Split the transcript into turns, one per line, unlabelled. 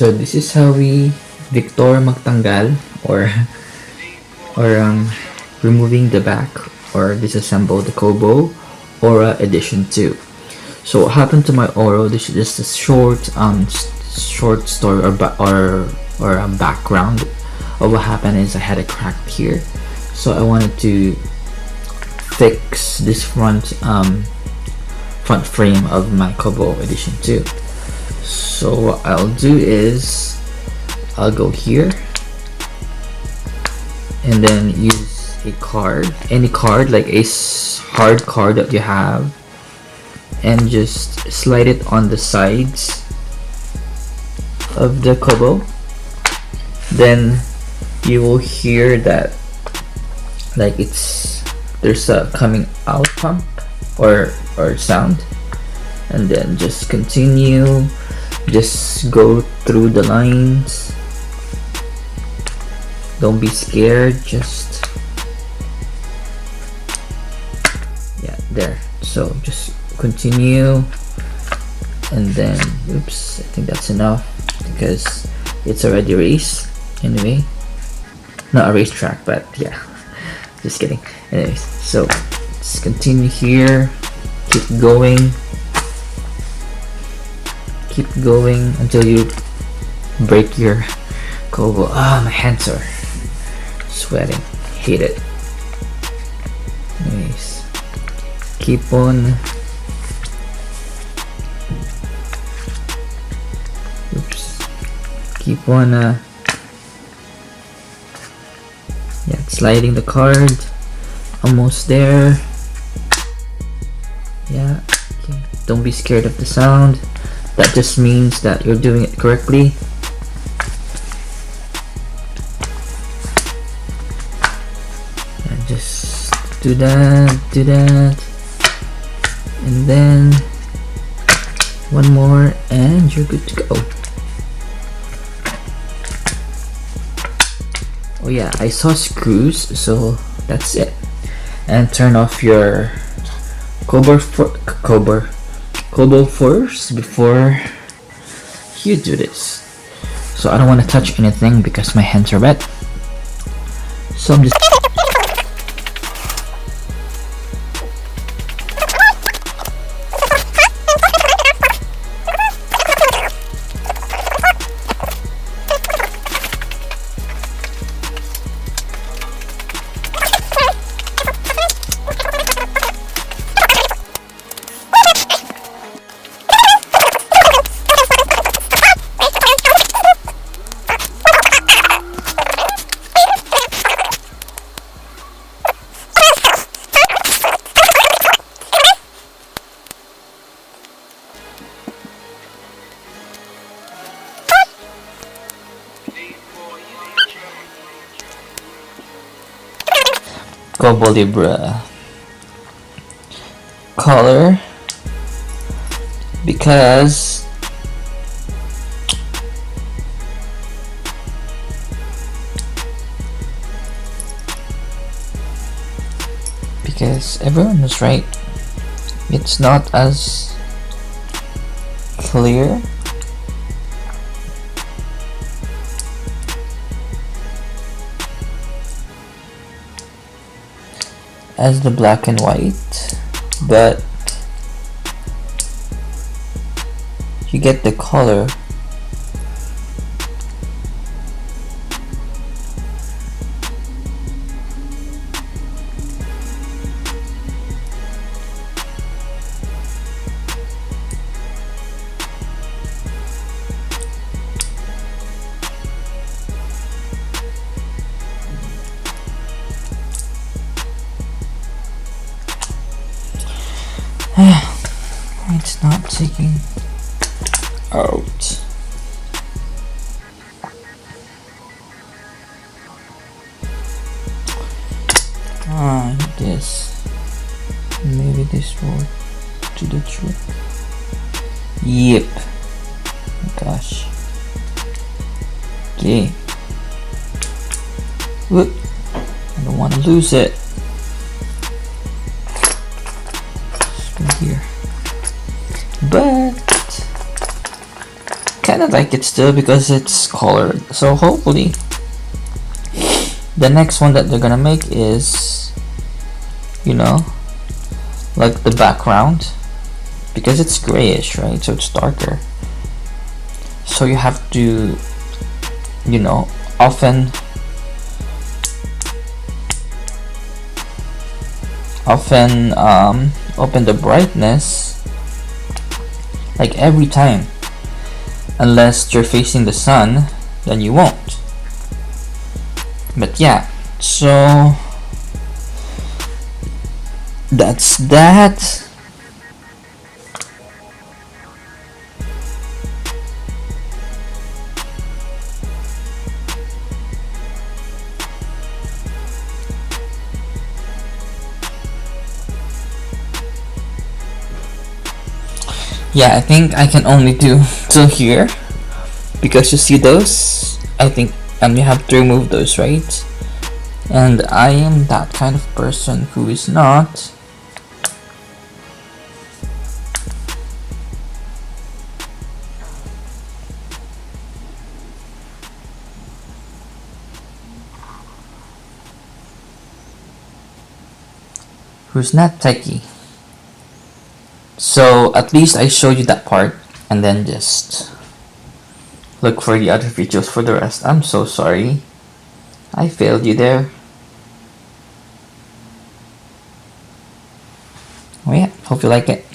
So this is how we Victor magtanggal or removing the back or disassemble the Kobo Aura Edition 2. So what happened to my Aura? This is just a short story or a background of what happened. Is I had a crack here, so I wanted to fix this front frame of my Kobo Edition 2. So what I'll do is I'll go here and then use a card, any card, like a hard card that you have, and just slide it on the sides of the Kobo. Then you will hear that like there's a coming out pump or sound, and then just continue, just go through the lines. Don't be scared, just there. So just continue, and then oops, I think that's enough because it's already race anyway, not a racetrack, but yeah, just kidding. Anyways, so just continue here, keep going until you break your Kobo. My hands are sweating, hate it. Anyways, keep on. Keep on sliding the card. Almost there. Yeah, okay. Don't be scared of the sound. That just means that you're doing it correctly. And just do that, and then one more and you're good to go. Oh yeah, I saw screws, so that's it. And turn off your Kobo first before you do this. So I don't want to touch anything because my hands are wet. So I'm just Kobo Libra color because everyone was right. It's not as clear as the black and white, but you get the color. It's not taking out. This. Maybe this will do the trick. Yep. Oh gosh. Okay. Whoop. I don't want to lose it. Just go here. But kind of like it still because it's colored. So hopefully the next one that they're gonna make is, you know, like the background, because it's grayish, right? So it's darker. So you have to, you know, often open the brightness like every time. Unless you're facing the sun, then you won't. But yeah, so that's that. Yeah, I think I can only do till here, because you see those, I think, and we have to remove those, right? And I am that kind of person who is not techie. So at least I showed you that part, and then just look for the other videos for the rest. I'm so sorry, I failed you there. Oh yeah, hope you like it.